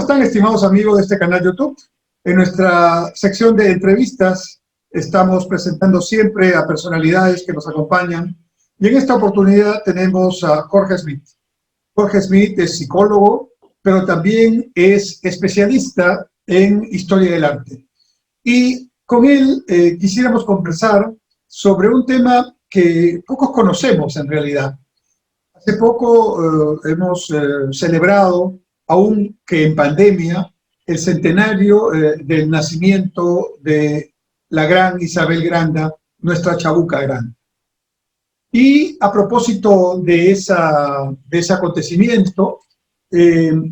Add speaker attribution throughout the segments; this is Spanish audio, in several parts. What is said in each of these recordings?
Speaker 1: están, estimados amigos de este canal YouTube? En nuestra sección de entrevistas estamos presentando siempre a personalidades que nos acompañan y en esta oportunidad tenemos a Jorge Smith. Jorge Smith es psicólogo, pero también es especialista en historia del arte. Y con él quisiéramos conversar sobre un tema que pocos conocemos en realidad. Hace poco hemos celebrado, aunque en pandemia, el centenario del nacimiento de la gran Isabel Granda, nuestra Chabuca Granda. Y a propósito de ese acontecimiento,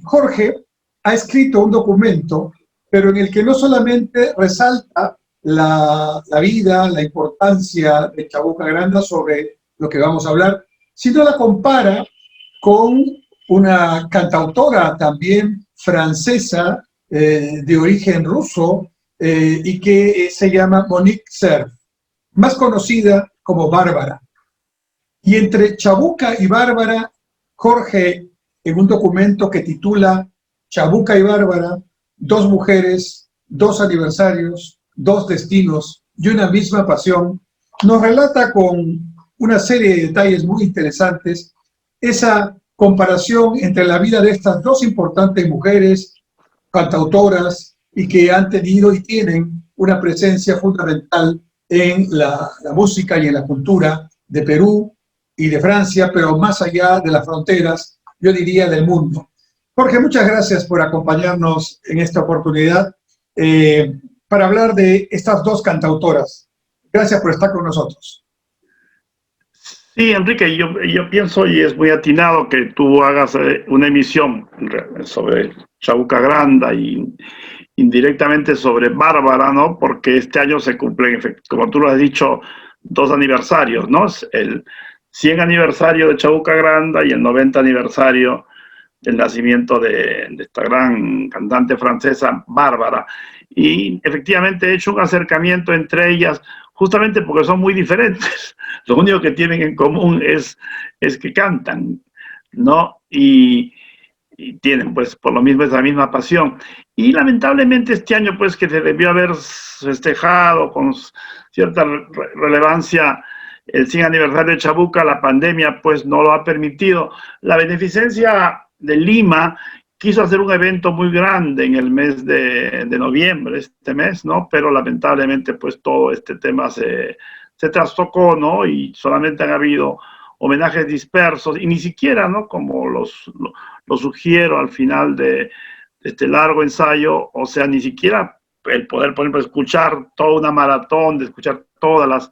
Speaker 1: Jorge ha escrito un documento, pero en el que no solamente resalta la vida, la importancia de Chabuca Granda sobre lo que vamos a hablar, sino la compara con una cantautora también francesa de origen ruso y que se llama Monique Cerf, más conocida como Bárbara. Y entre Chabuca y Bárbara, Jorge, en un documento que titula Chabuca y Bárbara, dos mujeres, dos aniversarios, dos destinos y una misma pasión, nos relata con una serie de detalles muy interesantes esa comparación entre la vida de estas dos importantes mujeres, cantautoras, y que han tenido y tienen una presencia fundamental en la música y en la cultura de Perú y de Francia, pero más allá de las fronteras, yo diría del mundo. Jorge, muchas gracias por acompañarnos en esta oportunidad para hablar de estas dos cantautoras. Gracias por estar con nosotros.
Speaker 2: Sí, Enrique, yo pienso, y es muy atinado que tú hagas una emisión sobre Chabuca Granda y indirectamente sobre Bárbara, ¿no? Porque este año se cumplen, como tú lo has dicho, dos aniversarios, ¿no? El 100 aniversario de Chabuca Granda y el 90 aniversario del nacimiento de esta gran cantante francesa, Bárbara. Y efectivamente he hecho un acercamiento entre ellas, justamente porque son muy diferentes. Lo único que tienen en común es que cantan, ¿no? Y tienen, pues, por lo mismo esa misma pasión. Y lamentablemente este año, pues, que se debió haber festejado con cierta relevancia el 100 aniversario de Chabuca, la pandemia, pues, no lo ha permitido. La beneficencia de Lima quiso hacer un evento muy grande en el mes de noviembre, este mes, ¿no? Pero lamentablemente, pues, todo este tema se trastocó, ¿no? Y solamente han habido homenajes dispersos, y ni siquiera, ¿no? Como lo sugiero al final de este largo ensayo, o sea, ni siquiera el poder, por ejemplo, escuchar toda una maratón, de escuchar todas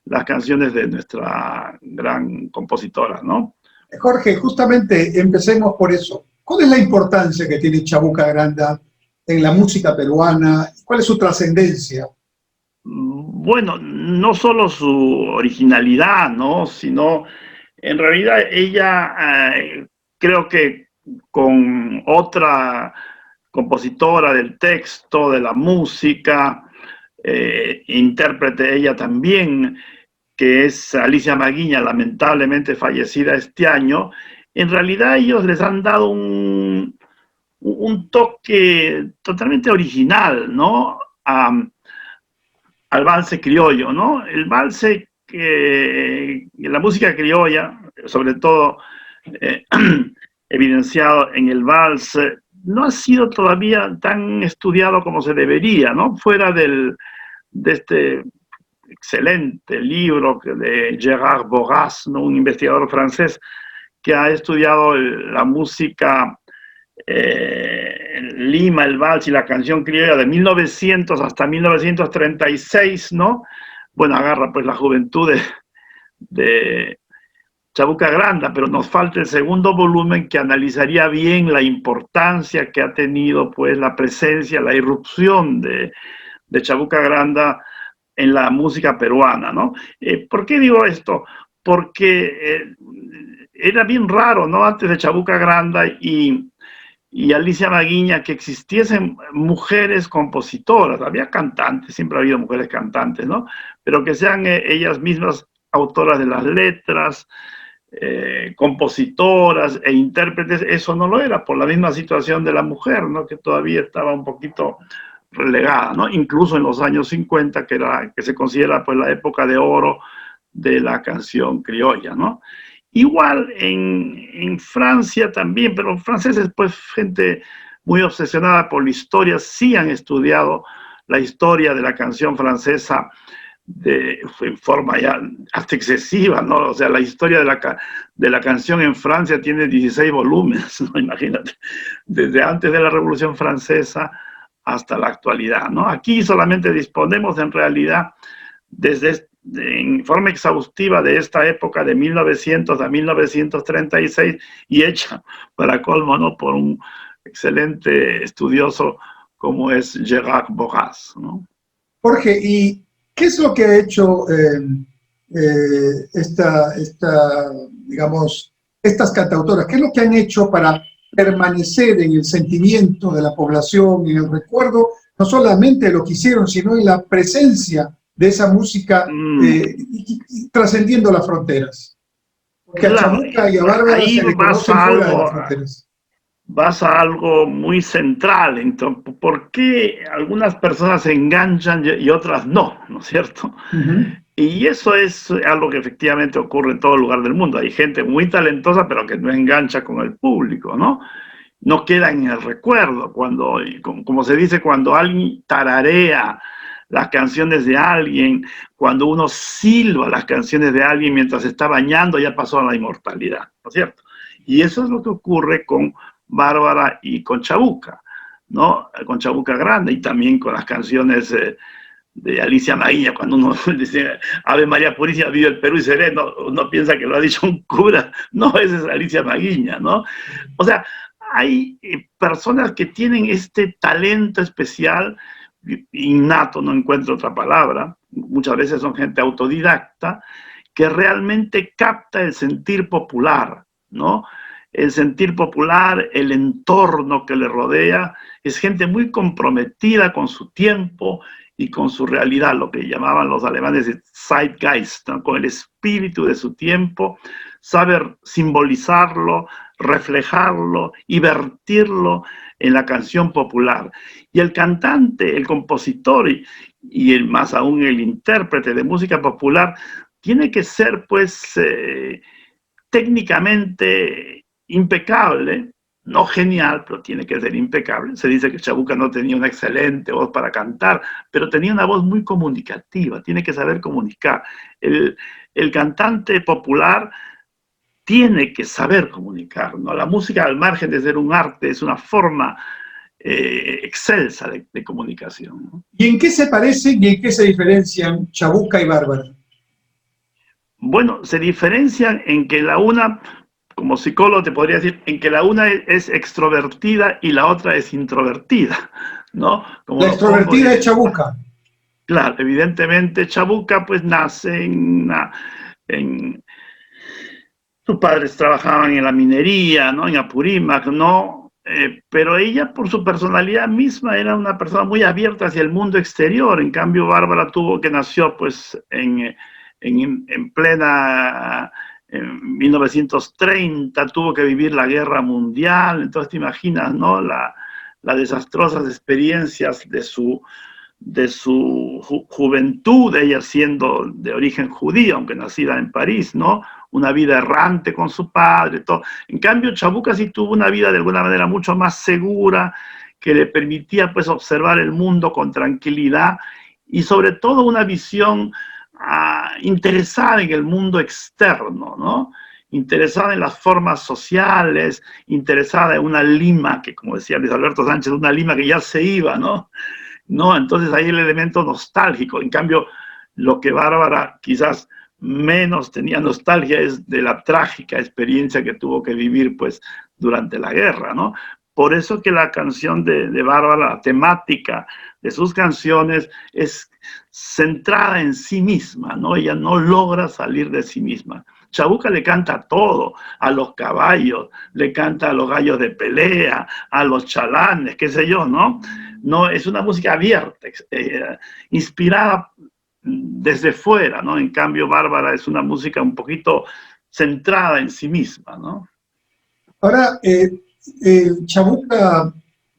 Speaker 2: las canciones de nuestra gran compositora, ¿no?
Speaker 1: Jorge, justamente empecemos por eso. ¿Cuál es la importancia que tiene Chabuca Granda en la música peruana? ¿Cuál es su trascendencia?
Speaker 2: Bueno, no solo su originalidad, ¿no? Sino, en realidad, ella creo que con otra compositora del texto, de la música, intérprete ella también, que es Alicia Maguiña, lamentablemente fallecida este año, en realidad ellos les han dado un toque totalmente original, ¿no? Al valse criollo, ¿no? El valse, la música criolla, sobre todo evidenciado en el vals, no ha sido todavía tan estudiado como se debería, ¿no? Fuera de este excelente libro de Gérard Bourras, ¿no? Un investigador francés que ha estudiado la música Lima, el vals y la canción criolla de 1900 hasta 1936, ¿no? Bueno, agarra pues la juventud de Chabuca Granda, pero nos falta el segundo volumen que analizaría bien la importancia que ha tenido pues la presencia, la irrupción de Chabuca Granda en la música peruana, ¿no? ¿Por qué digo esto? Porque era bien raro, ¿no? Antes de Chabuca Granda y Alicia Maguiña, que existiesen mujeres compositoras. Había cantantes, siempre ha habido mujeres cantantes, ¿no? Pero que sean ellas mismas autoras de las letras, compositoras e intérpretes, eso no lo era, por la misma situación de la mujer, ¿no? Que todavía estaba un poquito relegada, ¿no? Incluso en los años 50, que se considera pues la época de oro de la canción criolla, ¿no? Igual en Francia también, pero los franceses, pues gente muy obsesionada por la historia, sí han estudiado la historia de la canción francesa en forma ya hasta excesiva, ¿no? O sea, la historia de la canción en Francia tiene 16 volúmenes, ¿no? Imagínate, desde antes de la Revolución Francesa hasta la actualidad, ¿no? Aquí solamente disponemos en realidad en forma exhaustiva de esta época de 1900 a 1936 y hecha para colmo, ¿no? Por un excelente estudioso como es Gérard Borras, ¿no?
Speaker 1: Jorge, ¿y qué es lo que ha hecho digamos, estas cantautoras? ¿Qué es lo que han hecho para permanecer en el sentimiento de la población, en el recuerdo, no solamente de lo que hicieron, sino en la presencia de esa música trascendiendo las fronteras? Porque a Chabuca y a Bárbara se le conocen fuera de las fronteras.
Speaker 2: Vas a algo muy central, entonces, ¿por qué algunas personas se enganchan y otras no? ¿No es cierto? Y eso es algo que efectivamente ocurre en todo lugar del mundo. Hay gente muy talentosa, pero que no engancha con el público, ¿no? No queda en el recuerdo, como se dice, cuando alguien tararea las canciones de alguien, cuando uno silba las canciones de alguien mientras se está bañando, ya pasó a la inmortalidad, ¿no es cierto? Y eso es lo que ocurre con Bárbara y con Chabuca, ¿no? Con Chabuca Granda y también con las canciones de Alicia Maguiña, cuando uno dice Ave María Purísima, vive el Perú y sereno, uno piensa que lo ha dicho un cura, no, esa es Alicia Maguiña, ¿no? O sea, hay personas que tienen este talento especial, innato, no encuentro otra palabra, muchas veces son gente autodidacta, que realmente capta el sentir popular, ¿no? El sentir popular, el entorno que le rodea, es gente muy comprometida con su tiempo y con su realidad, lo que llamaban los alemanes Zeitgeist, ¿no? Con el espíritu de su tiempo, saber simbolizarlo, reflejarlo y vertirlo en la canción popular. Y el cantante, el compositor y más aún el intérprete de música popular tiene que ser pues técnicamente impecable, no genial, pero tiene que ser impecable. Se dice que Chabuca no tenía una excelente voz para cantar, pero tenía una voz muy comunicativa, tiene que saber comunicar. El cantante popular tiene que saber comunicar, ¿no? La música, al margen de ser un arte, es una forma excelsa de comunicación, ¿no?
Speaker 1: ¿Y en qué se parecen y en qué se diferencian Chabuca y Bárbara?
Speaker 2: Bueno, se diferencian en que la una, como psicólogo te podría decir, en que la una es extrovertida y la otra es introvertida, ¿no? Como
Speaker 1: la extrovertida es Chabuca.
Speaker 2: Claro, evidentemente Chabuca pues nace sus padres trabajaban en la minería, ¿no? En Apurímac, ¿no? Pero ella, por su personalidad misma, era una persona muy abierta hacia el mundo exterior. En cambio, Bárbara nació pues en plena, en 1930, tuvo que vivir la guerra mundial. Entonces te imaginas, ¿no? Las desastrosas experiencias de su juventud, ella siendo de origen judío, aunque nacida en París, ¿no? Una vida errante con su padre, todo. En cambio, Chabuca sí tuvo una vida de alguna manera mucho más segura, que le permitía pues observar el mundo con tranquilidad y sobre todo una visión interesada en el mundo externo, ¿no? Interesada en las formas sociales, interesada en una Lima, que como decía Luis Alberto Sánchez, una Lima que ya se iba, ¿no? No, entonces ahí el elemento nostálgico. En cambio, lo que Bárbara quizás menos tenía nostalgia es de la trágica experiencia que tuvo que vivir pues durante la guerra, ¿no? Por eso que la canción de Bárbara, la temática de sus canciones es centrada en sí misma, ¿no? Ella no logra salir de sí misma. Chabuca le canta todo, a los caballos, le canta a los gallos de pelea, a los chalanes, qué sé yo, ¿no? No, es una música abierta, inspirada desde fuera, ¿no? En cambio, Bárbara es una música un poquito centrada en sí misma, ¿no?
Speaker 1: Ahora, Chabuca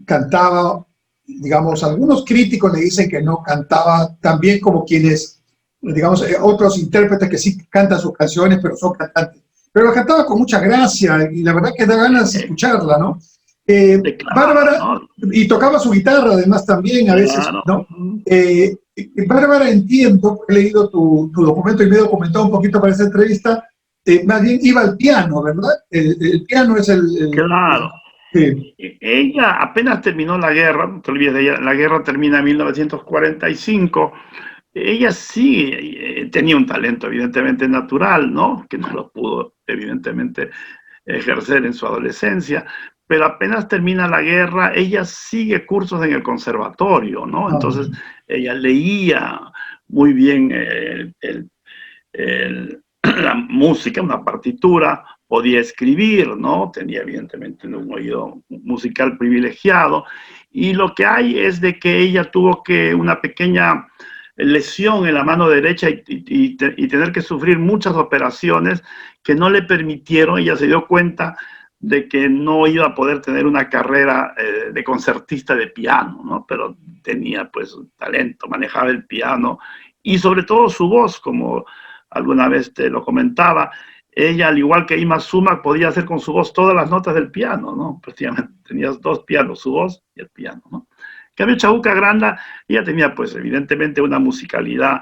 Speaker 1: cantaba, digamos, algunos críticos le dicen que no cantaba tan bien como quienes, digamos, otros intérpretes que sí cantan sus canciones, pero son cantantes. Pero la cantaba con mucha gracia y la verdad que da ganas de escucharla, ¿no?
Speaker 2: Declamaba,
Speaker 1: Bárbara,
Speaker 2: ¿no?
Speaker 1: y tocaba su guitarra además también a veces,
Speaker 2: Claro.
Speaker 1: ¿no? Bárbara, entiendo, he leído tu documento y me he documentado un poquito para esta entrevista, más bien iba al piano, ¿verdad? El piano es
Speaker 2: Claro.
Speaker 1: sí.
Speaker 2: Ella apenas terminó la guerra, no te olvides de ella, la guerra termina en 1945. Ella sí tenía un talento evidentemente natural, ¿no? Que no lo pudo evidentemente ejercer en su adolescencia, pero apenas termina la guerra, ella sigue cursos en el conservatorio, ¿no? Entonces ella leía muy bien la música, una partitura, podía escribir, ¿no? Tenía evidentemente un oído musical privilegiado, y lo que hay es de que ella tuvo una pequeña lesión en la mano derecha y tener que sufrir muchas operaciones que no le permitieron, ella se dio cuenta de que no iba a poder tener una carrera de concertista de piano, ¿no? Pero tenía pues talento, manejaba el piano y sobre todo su voz, como alguna vez te lo comentaba, ella, al igual que Ima Sumac, podía hacer con su voz todas las notas del piano, ¿no? Prácticamente tenías dos pianos, su voz y el piano, ¿no? En cambio, Chabuca Granda, ella tenía, pues, evidentemente una musicalidad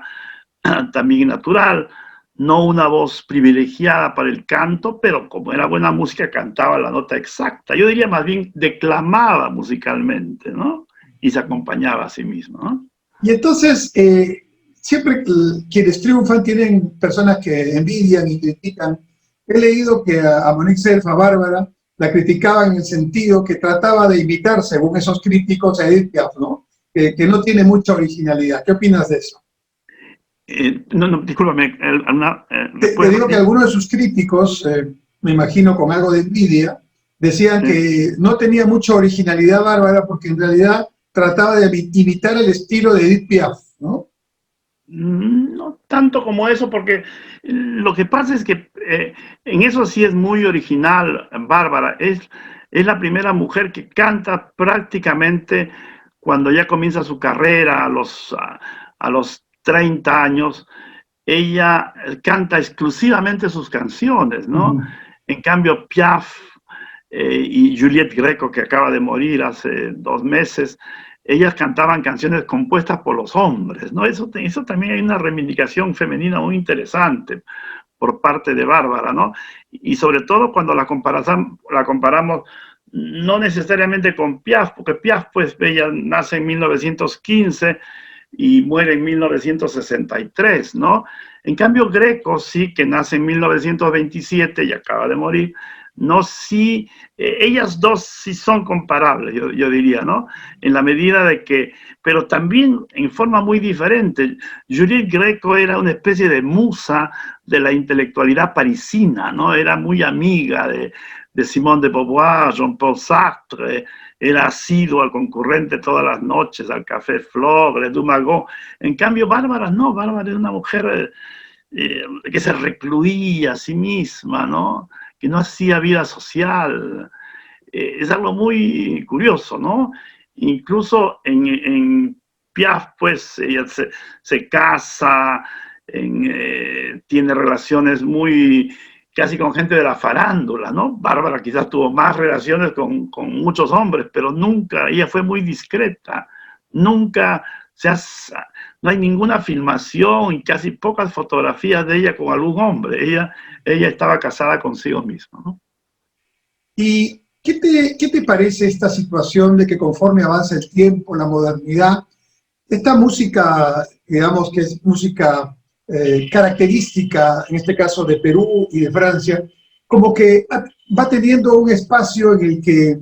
Speaker 2: también natural, no una voz privilegiada para el canto, pero como era buena música, cantaba la nota exacta. Yo diría más bien declamaba musicalmente, ¿no? Y se acompañaba a sí mismo, ¿no?
Speaker 1: Y entonces, siempre quienes triunfan tienen personas que envidian y critican. He leído que a Monique Self, a Bárbara, la criticaban en el sentido que trataba de imitar, según esos críticos, a Edith Piaf, ¿no? Que no tiene mucha originalidad. ¿Qué opinas de eso?
Speaker 2: No, discúlpame, ¿me
Speaker 1: Te
Speaker 2: puedes
Speaker 1: digo que
Speaker 2: repetir?
Speaker 1: algunos de sus críticos, me imagino con algo de envidia, decían
Speaker 2: Sí.
Speaker 1: que no tenía mucha originalidad Bárbara porque en realidad trataba de imitar el estilo de Edith Piaf, ¿no?
Speaker 2: No tanto como eso, porque lo que pasa es que en eso sí es muy original, Bárbara. Es la primera mujer que canta prácticamente cuando ya comienza su carrera, a los 30 años. Ella canta exclusivamente sus canciones,
Speaker 1: Uh
Speaker 2: ¿no?
Speaker 1: -huh.
Speaker 2: En cambio, Piaf y Juliette Greco, que acaba de morir hace 2 meses, ellas cantaban canciones compuestas por los hombres, ¿no? Eso también hay una reivindicación femenina muy interesante por parte de Bárbara, ¿no? Y sobre todo cuando la comparamos no necesariamente con Piaf, porque Piaf, pues, ella nace en 1915 y muere en 1963, ¿no? En cambio, Greco sí, que nace en 1927 y acaba de morir, no, sí, ellas dos sí son comparables, yo diría, ¿no? En la medida de que, pero también en forma muy diferente. Juliette Greco era una especie de musa de la intelectualidad parisina, ¿no? Era muy amiga de Simone de Beauvoir, Jean-Paul Sartre, era asiduo al concurrente todas las noches, al Café Flore, Le Dumagot. En cambio, Bárbara no, Bárbara era una mujer que se recluía a sí misma, ¿no? Que no hacía vida social. Es algo muy curioso, ¿no? Incluso en Piaf, pues, ella se casa, tiene relaciones muy casi con gente de la farándula, ¿no? Bárbara quizás tuvo más relaciones con muchos hombres, pero nunca, ella fue muy discreta, nunca no hay ninguna filmación y casi pocas fotografías de ella con algún hombre. Ella estaba casada consigo misma, ¿no?
Speaker 1: ¿Y qué te parece esta situación de que conforme avanza el tiempo, la modernidad, esta música, digamos que es música característica, en este caso de Perú y de Francia, como que va teniendo un espacio en el que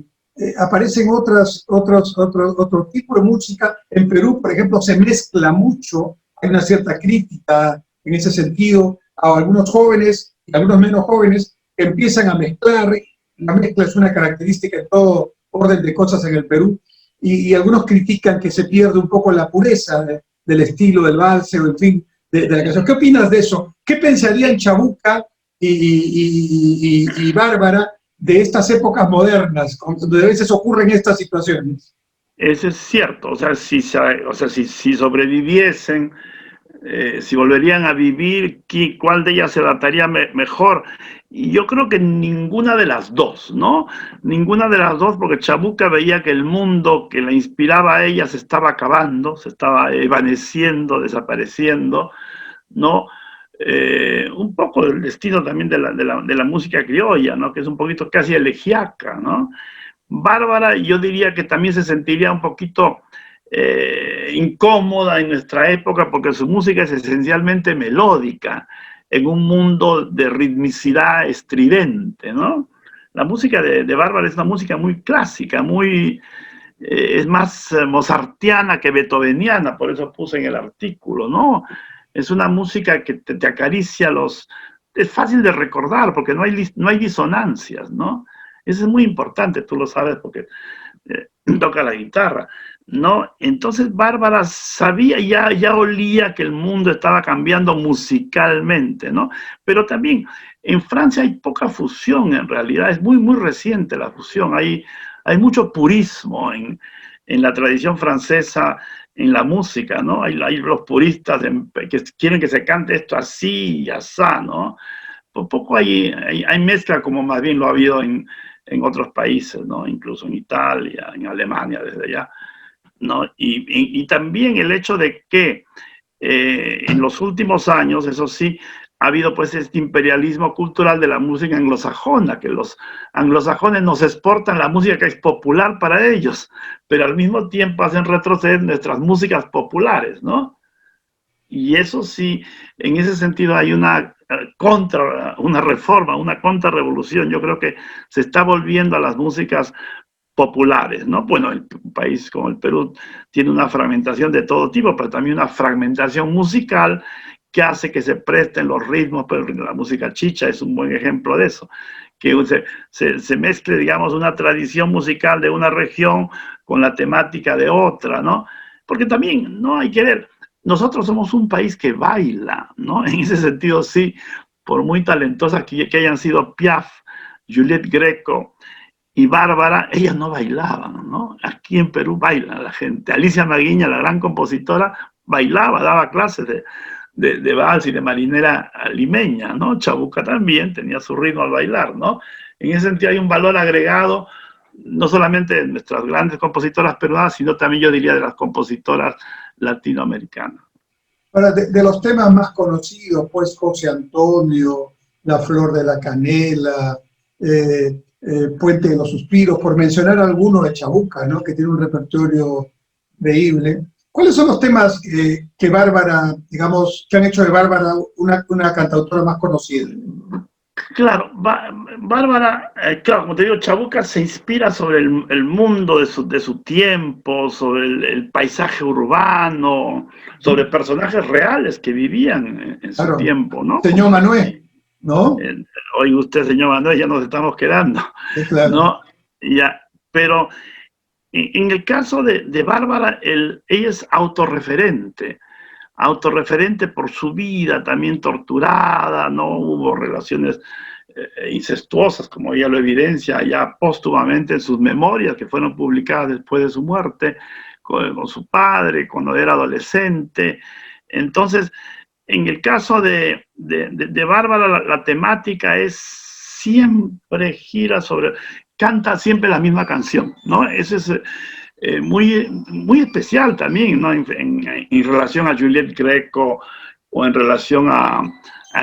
Speaker 1: aparecen otro tipo de música? En Perú, por ejemplo, se mezcla mucho, hay una cierta crítica en ese sentido a algunos jóvenes y algunos menos jóvenes que empiezan a mezclar. La mezcla es una característica en todo orden de cosas en el Perú, y algunos critican que se pierde un poco la pureza del estilo del valse o en fin, de la canción. ¿Qué opinas de eso? ¿Qué pensaría en Chabuca y Bárbara de estas épocas modernas, donde a veces ocurren estas situaciones.
Speaker 2: Eso es cierto, o sea, si sobreviviesen, si volverían a vivir, ¿cuál de ellas se adaptaría mejor? Y yo creo que ninguna de las dos, ¿no? Ninguna de las dos, porque Chabuca veía que el mundo que la inspiraba a ella se estaba acabando, se estaba evanesciendo, desapareciendo, ¿no? Un poco del destino también de la música criolla, ¿no? Que es un poquito casi elegíaca, ¿no? Bárbara, yo diría que también se sentiría un poquito incómoda en nuestra época porque su música es esencialmente melódica, en un mundo de ritmicidad estridente, ¿no? La música de Bárbara es una música muy clásica, es más mozartiana que beethoveniana, por eso puse en el artículo, ¿no? Es una música que te acaricia es fácil de recordar porque no hay disonancias, ¿no? Eso es muy importante, tú lo sabes porque toca la guitarra, ¿no? Entonces Bárbara sabía, ya olía que el mundo estaba cambiando musicalmente, ¿no? Pero también en Francia hay poca fusión en realidad, es muy reciente la fusión, hay mucho purismo en la tradición francesa, en la música, ¿no? Hay los puristas que quieren que se cante esto así y asá, ¿no? Un poco hay mezcla como más bien lo ha habido en otros países, ¿no? Incluso en Italia, en Alemania, desde allá, ¿no? Y también el hecho de que en los últimos años, eso sí, ha habido pues este imperialismo cultural de la música anglosajona, que los anglosajones nos exportan la música que es popular para ellos, pero al mismo tiempo hacen retroceder nuestras músicas populares, ¿no? Y eso sí, en ese sentido hay una reforma, una contrarrevolución. Yo creo que se está volviendo a las músicas populares, ¿no? Bueno, un país como el Perú tiene una fragmentación de todo tipo, pero también una fragmentación musical que hace que se presten los ritmos, pero la música chicha es un buen ejemplo de eso, que se mezcle, digamos, una tradición musical de una región con la temática de otra, ¿no? Porque también, no hay que ver, nosotros somos un país que baila, ¿no? En ese sentido, sí, por muy talentosas que hayan sido Piaf, Juliette Greco y Bárbara, ellas no bailaban, ¿no? Aquí en Perú bailan la gente. Alicia Maguiña, la gran compositora, bailaba, daba clases de vals y de marinera limeña, ¿no? Chabuca también tenía su ritmo al bailar, ¿no? En ese sentido hay un valor agregado, no solamente de nuestras grandes compositoras peruanas, sino también yo diría de las compositoras latinoamericanas.
Speaker 1: Ahora, de los temas más conocidos, pues José Antonio, La Flor de la Canela, Puente de los Suspiros, por mencionar alguno de Chabuca, ¿no? Que tiene un repertorio increíble. ¿Cuáles son los temas que Bárbara, digamos, que han hecho de Bárbara una cantautora más conocida?
Speaker 2: Claro, Bárbara, claro, como te digo, Chabuca se inspira sobre el mundo de su tiempo, sobre el paisaje urbano, sobre personajes reales que vivían en su tiempo, ¿no?
Speaker 1: Señor Manuel, ¿no?
Speaker 2: Oye, usted, señor Manuel, ya nos estamos quedando,
Speaker 1: sí, claro.
Speaker 2: ¿no? Ya, pero en el caso de Bárbara, ella es autorreferente por su vida, también torturada, no hubo relaciones incestuosas, como ella lo evidencia ya póstumamente en sus memorias, que fueron publicadas después de su muerte, con su padre, cuando era adolescente. Entonces, en el caso de Bárbara, la temática siempre gira canta siempre la misma canción, ¿no? Eso es muy especial también, ¿no? En relación a Juliette Greco o en relación a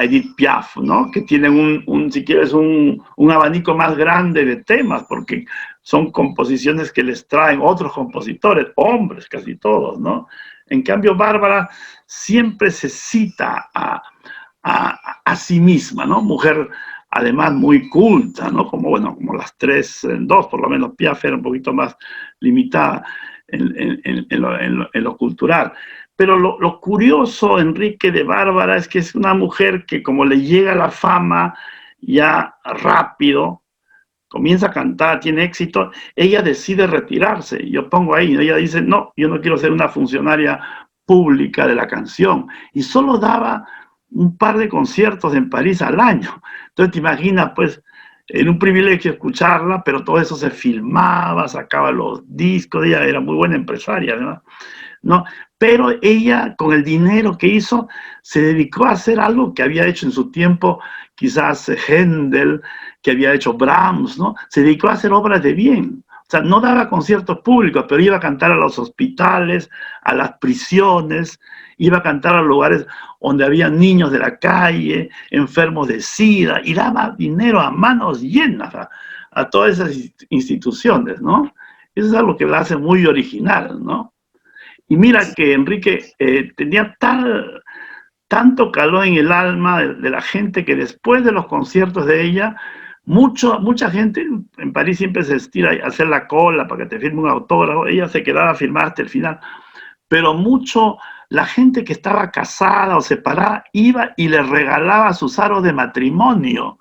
Speaker 2: Edith Piaf, ¿no? Que tienen si quieres, un abanico más grande de temas, porque son composiciones que les traen otros compositores, hombres casi todos, ¿no? En cambio, Bárbara siempre se cita a sí misma, ¿no? Mujer además muy culta, ¿no? Como las dos, por lo menos Piaf era un poquito más limitada en lo cultural. Pero lo curioso, Enrique, de Bárbara es que es una mujer que como le llega la fama ya rápido, comienza a cantar, tiene éxito, ella decide retirarse. Yo pongo ahí, ella dice, no, yo no quiero ser una funcionaria pública de la canción. Y solo daba un par de conciertos en París al año. Entonces te imaginas, pues, era un privilegio escucharla, pero todo eso se filmaba, sacaba los discos, ella era muy buena empresaria, ¿no? ¿No? Pero ella, con el dinero que hizo, se dedicó a hacer algo que había hecho en su tiempo, quizás Händel, que había hecho Brahms, ¿no? Se dedicó a hacer obras de bien. O sea, no daba conciertos públicos, pero iba a cantar a los hospitales, a las prisiones, iba a cantar a lugares donde había niños de la calle, enfermos de SIDA, y daba dinero a manos llenas a todas esas instituciones, ¿no? Eso es algo que la hace muy original, ¿no? Y mira que Enrique tenía tanto calor en el alma de la gente que después de los conciertos de ella, mucha gente en París siempre se estira a hacer la cola para que te firme un autógrafo, ella se quedaba a firmar hasta el final, pero la gente que estaba casada o separada iba y le regalaba sus aros de matrimonio,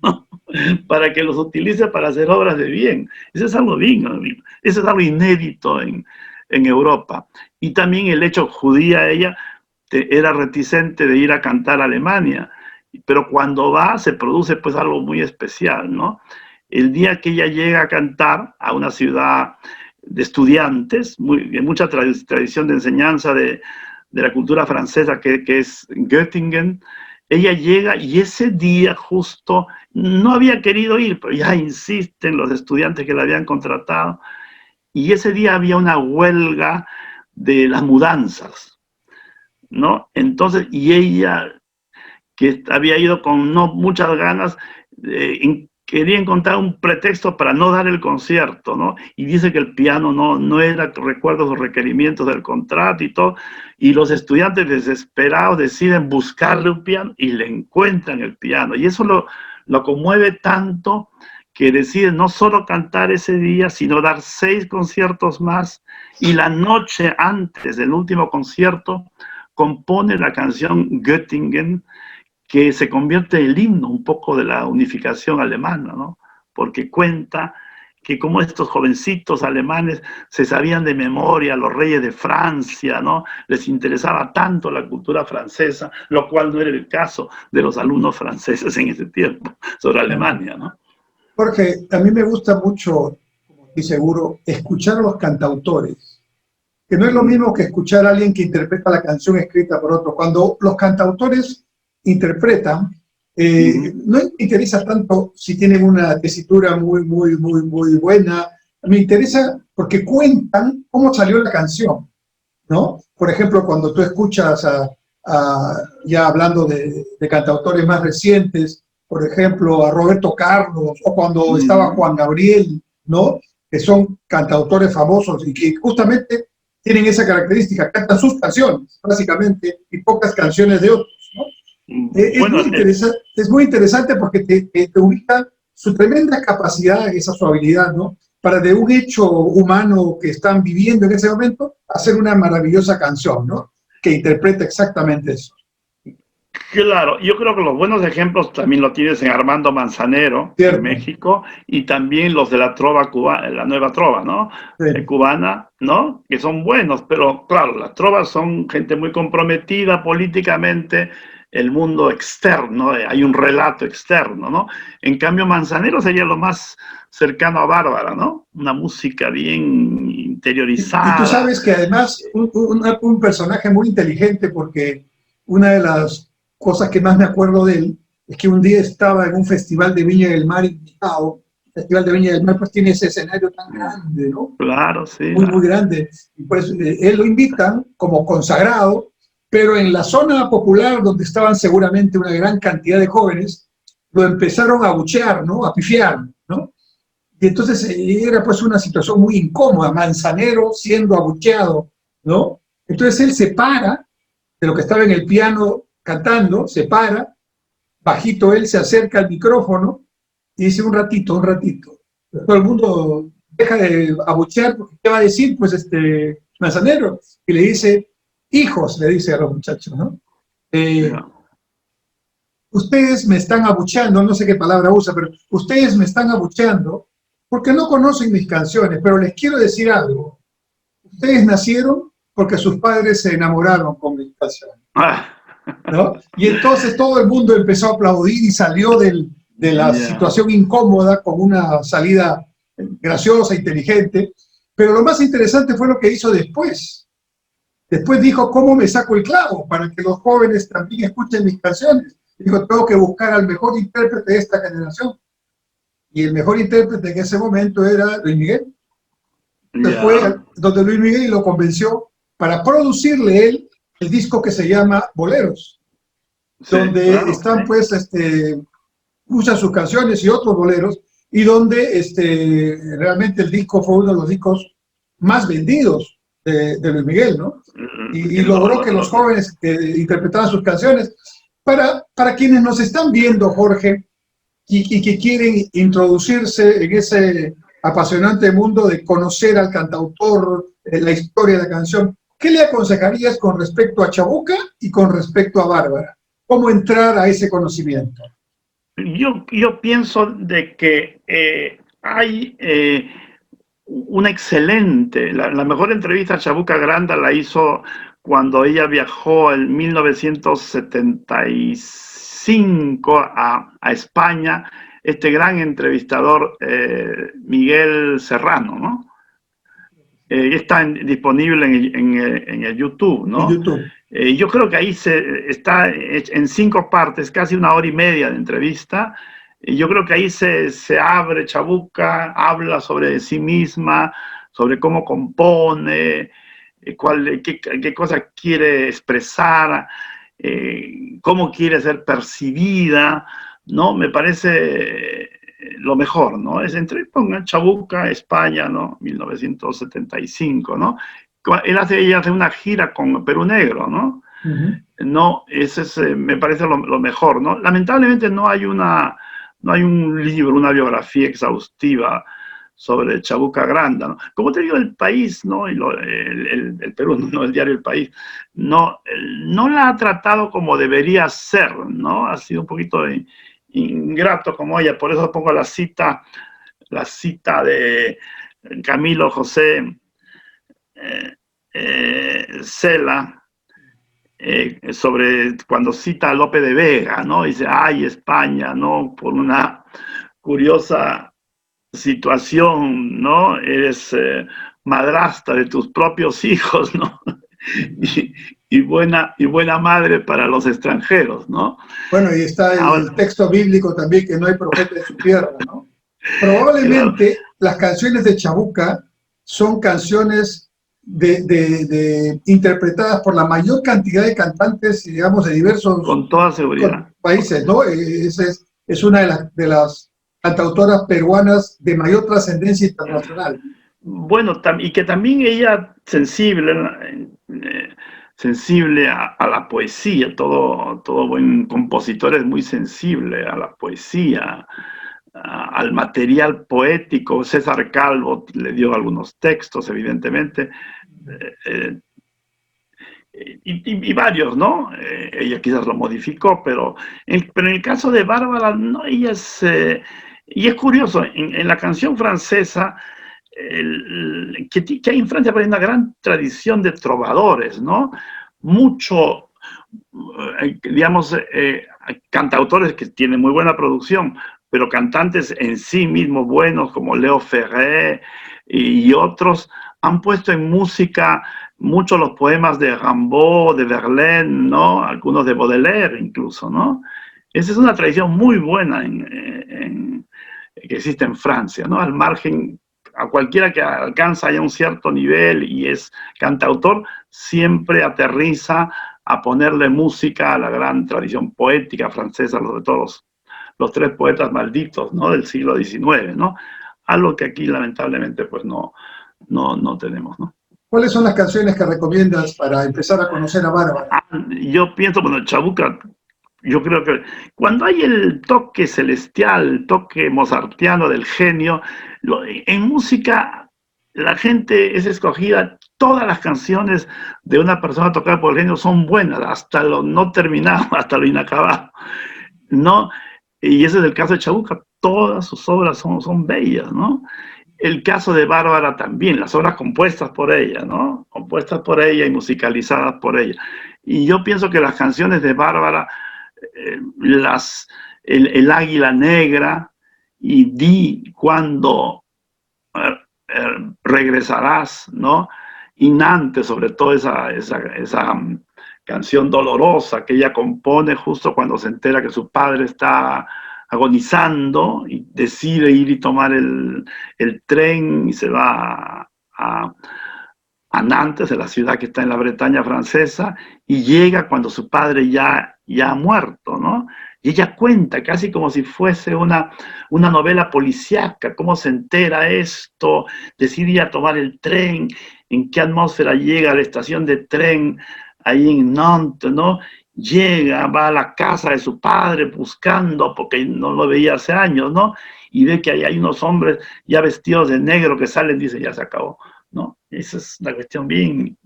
Speaker 2: ¿no? Para que los utilice para hacer obras de bien. Eso es algo digno, eso es algo inédito en Europa. Y también el hecho judía, ella era reticente de ir a cantar a Alemania, pero cuando va se produce pues algo muy especial, ¿no? El día que ella llega a cantar a una ciudad de estudiantes, de mucha tradición de enseñanza de la cultura francesa, que es Göttingen, ella llega y ese día justo no había querido ir, pero ya insisten los estudiantes que la habían contratado, y ese día había una huelga de las mudanzas, ¿no? Entonces, y ella, que había ido con no muchas ganas, quería encontrar un pretexto para no dar el concierto, ¿no? Y dice que el piano no era, recuerdo los requerimientos del contrato y todo, y los estudiantes desesperados deciden buscarle un piano y le encuentran el piano, y eso lo conmueve tanto que decide no solo cantar ese día, sino dar 6 conciertos más, y la noche antes del último concierto compone la canción Göttingen, que se convierte en el himno un poco de la unificación alemana, ¿no? Porque cuenta que como estos jovencitos alemanes se sabían de memoria los reyes de Francia, ¿no? Les interesaba tanto la cultura francesa, lo cual no era el caso de los alumnos franceses en ese tiempo, sobre Alemania, ¿no?
Speaker 1: Jorge, a mí me gusta mucho, como estoy seguro, escuchar a los cantautores, que no es lo mismo que escuchar a alguien que interpreta la canción escrita por otro. Cuando los cantautores interpretan, no me interesa tanto si tienen una tesitura muy buena, me interesa porque cuentan cómo salió la canción, ¿no? Por ejemplo, cuando tú escuchas ya hablando de cantautores más recientes, por ejemplo, a Roberto Carlos, o cuando estaba Juan Gabriel, ¿no? Que son cantautores famosos y que justamente tienen esa característica, cantan sus canciones, básicamente, y pocas canciones de otros, ¿no? Bueno, es muy interesante porque te ubica su tremenda capacidad, esa su habilidad, ¿no? Para de un hecho humano que están viviendo en ese momento, hacer una maravillosa canción, ¿no? Que interpreta exactamente eso.
Speaker 2: Claro, yo creo que los buenos ejemplos también lo tienes en Armando Manzanero,
Speaker 1: Cierto.
Speaker 2: En México, y también los de la trova cubana, la nueva trova, ¿no?
Speaker 1: Sí.
Speaker 2: Cubana, ¿no? Que son buenos, pero claro, las trovas son gente muy comprometida políticamente, el mundo externo, hay un relato externo, ¿no? En cambio, Manzanero sería lo más cercano a Bárbara, ¿no? Una música bien interiorizada.
Speaker 1: Y tú sabes que además un personaje muy inteligente, porque una de las cosas que más me acuerdo de él es que un día estaba en un festival de Viña del Mar invitado. El Festival de Viña del Mar pues tiene ese escenario tan grande, ¿no?
Speaker 2: Claro, sí.
Speaker 1: Muy grande. Y pues él lo invitan como consagrado, pero en la zona popular donde estaban seguramente una gran cantidad de jóvenes, lo empezaron a abuchear, ¿no? A pifiar, ¿no? Y entonces era pues una situación muy incómoda, Manzanero siendo abucheado, ¿no? Entonces él se para de lo que estaba en el piano cantando, se para, bajito él se acerca al micrófono y dice un ratito. Todo el mundo deja de abuchear porque ¿qué va a decir? Pues Manzanero, y le dice, hijos, le dice a los muchachos, ¿no? Ustedes me están abucheando, no sé qué palabra usa, pero ustedes me están abucheando porque no conocen mis canciones, pero les quiero decir algo. Ustedes nacieron porque sus padres se enamoraron con mis canciones. ¿no? Y entonces todo el mundo empezó a aplaudir y salió de la situación incómoda con una salida graciosa, inteligente. Pero lo más interesante fue lo que hizo después. Después dijo, ¿cómo me saco el clavo? Para que los jóvenes también escuchen mis canciones. Dijo, tengo que buscar al mejor intérprete de esta generación. Y el mejor intérprete en ese momento era Luis Miguel. Entonces fue donde Luis Miguel y lo convenció para producirle él el disco que se llama Boleros, donde están pues muchas de sus canciones y otros boleros, y donde realmente el disco fue uno de los discos más vendidos de Luis Miguel, ¿no? Y logró que los jóvenes interpretaran sus canciones. Para quienes nos están viendo, Jorge, y que quieren introducirse en ese apasionante mundo de conocer al cantautor, la historia de la canción, ¿qué le aconsejarías con respecto a Chabuca y con respecto a Bárbara? ¿Cómo entrar a ese conocimiento?
Speaker 2: Yo pienso de que hay una excelente, la mejor entrevista a Chabuca Granda la hizo cuando ella viajó en 1975 a España, este gran entrevistador Miguel Serrano, ¿no? Está disponible en el YouTube, ¿no?
Speaker 1: En YouTube.
Speaker 2: Yo creo que ahí está en 5 partes, casi 1 hora y media de entrevista. Yo creo que ahí se abre Chabuca, habla sobre sí misma, sobre cómo compone, qué cosa quiere expresar, cómo quiere ser percibida, ¿no? Me parece lo mejor, ¿no? Es pongan Chabuca, España, ¿no? 1975, ¿no? Ella hace una gira con Perú Negro, ¿no? No, ese me parece lo mejor, ¿no? Lamentablemente no hay un libro, una biografía exhaustiva sobre Chabuca Granda, ¿no? Como te digo, El País, ¿no? El Perú, no el diario El País, no la ha tratado como debería ser, ¿no? Ha sido un poquito ingrato como ella, por eso pongo la cita de Camilo José Cela, sobre cuando cita a Lope de Vega, ¿no? Dice, ay, España, ¿no? Por una curiosa situación, ¿no? Eres madrastra de tus propios hijos, ¿no? y buena madre para los extranjeros, ¿no?
Speaker 1: Bueno, y está el texto bíblico también, que no hay profeta en su tierra, ¿no? Probablemente las canciones de Chabuca son canciones interpretadas por la mayor cantidad de cantantes, digamos, de diversos
Speaker 2: con toda seguridad
Speaker 1: países, ¿no? Es una de las cantautoras peruanas de mayor trascendencia internacional.
Speaker 2: Bueno, y que también ella sensible a la poesía, todo buen compositor es muy sensible a la poesía, al material poético. César Calvo le dio algunos textos, evidentemente, y varios, ¿no? Ella quizás lo modificó, pero en el caso de Bárbara, no, ella es... y es curioso, en la canción francesa, que hay en Francia hay una gran tradición de trovadores, ¿no? Mucho, digamos, cantautores que tienen muy buena producción, pero cantantes en sí mismos buenos, como Léo Ferré y otros, han puesto en música muchos los poemas de Rimbaud, de Verlaine, ¿no? Algunos de Baudelaire incluso, ¿no? Esa es una tradición muy buena que existe en Francia, ¿no? Al margen, a cualquiera que alcanza ya un cierto nivel y es cantautor, siempre aterriza a ponerle música a la gran tradición poética francesa, de todos los 3 poetas malditos, ¿no? Del siglo XIX, ¿no? Algo que aquí lamentablemente pues no tenemos, ¿no?
Speaker 1: ¿Cuáles son las canciones que recomiendas para empezar a conocer a Bárbara?
Speaker 2: Yo pienso, bueno, Chabuca, yo creo que cuando hay el toque celestial, el toque mozartiano del genio, en música la gente es escogida, todas las canciones de una persona tocada por el genio son buenas, hasta lo no terminado, hasta lo inacabado, ¿no? Y ese es el caso de Chabuca, todas sus obras son bellas, ¿no? El caso de Bárbara también, las obras compuestas por ella, ¿no? Compuestas por ella y musicalizadas por ella. Y yo pienso que las canciones de Bárbara, el Águila Negra y Di cuando regresarás, ¿no? Y Nantes, sobre todo esa canción dolorosa que ella compone justo cuando se entera que su padre está agonizando y decide ir y tomar el tren y se va a Nantes, de la ciudad que está en la Bretaña francesa, y llega cuando su padre ya ha muerto, ¿no? Y ella cuenta, casi como si fuese una novela policíaca, cómo se entera esto, decide ir a tomar el tren, en qué atmósfera llega a la estación de tren, ahí en Nantes, ¿no? Llega, va a la casa de su padre buscando, porque no lo veía hace años, ¿no? Y ve que ahí hay unos hombres ya vestidos de negro que salen, dice, ya se acabó, ¿no? Esa es una cuestión bien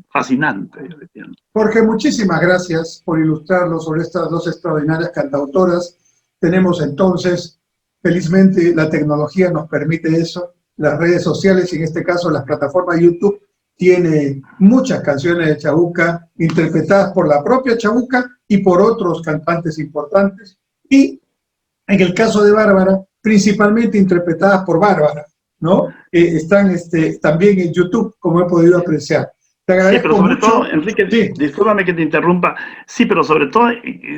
Speaker 2: fascinante, yo entiendo.
Speaker 1: Jorge, muchísimas gracias por ilustrarnos sobre estas dos extraordinarias cantautoras. Tenemos entonces, felizmente, la tecnología nos permite eso. Las redes sociales, y en este caso las plataformas YouTube, tiene muchas canciones de Chabuca interpretadas por la propia Chabuca y por otros cantantes importantes. Y en el caso de Bárbara, principalmente interpretadas por Bárbara, ¿no? Están también en YouTube, como he podido apreciar. Te agradezco
Speaker 2: sí, pero sobre
Speaker 1: mucho.
Speaker 2: todo, Enrique, sí. Discúlpame que te interrumpa. Sí, pero sobre todo,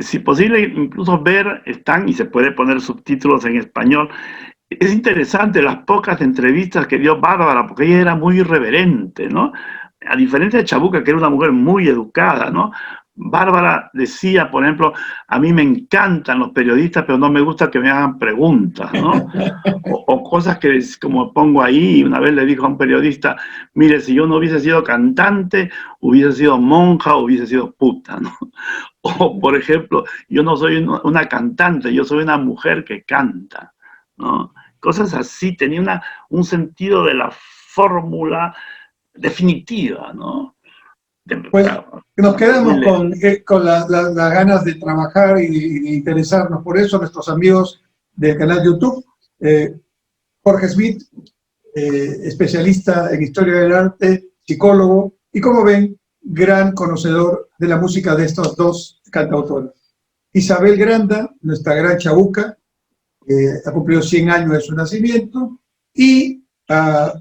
Speaker 2: si posible, incluso ver, y se puede poner subtítulos en español. Es interesante las pocas entrevistas que dio Bárbara, porque ella era muy irreverente, ¿no? A diferencia de Chabuca, que era una mujer muy educada, ¿no? Bárbara decía, por ejemplo, a mí me encantan los periodistas, pero no me gusta que me hagan preguntas, ¿no? O cosas que, como pongo ahí, una vez le dijo a un periodista, mire, si yo no hubiese sido cantante, hubiese sido monja, hubiese sido puta, ¿no? O, por ejemplo, yo no soy una cantante, yo soy una mujer que canta, ¿no? Cosas así, tenía un sentido de la fórmula definitiva, ¿no?
Speaker 1: Pues nos quedamos con las ganas de trabajar y de interesarnos. Por eso nuestros amigos del canal YouTube, Jorge Smith, especialista en historia del arte, psicólogo, y como ven, gran conocedor de la música de estos dos cantautoras. Isabel Granda, nuestra gran Chabuca, ha cumplido 100 años de su nacimiento, y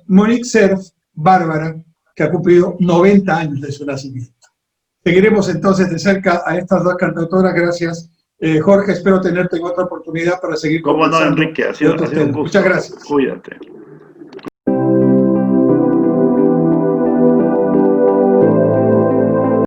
Speaker 1: Monique Cerf, Bárbara, que ha cumplido 90 años de su nacimiento. Seguiremos entonces de cerca a estas dos cantautoras. Gracias, Jorge. Espero tenerte en otra oportunidad para seguir
Speaker 2: conversando. ¿Cómo no, Enrique? Ha sido un gusto.
Speaker 1: Muchas gracias.
Speaker 2: Cuídate.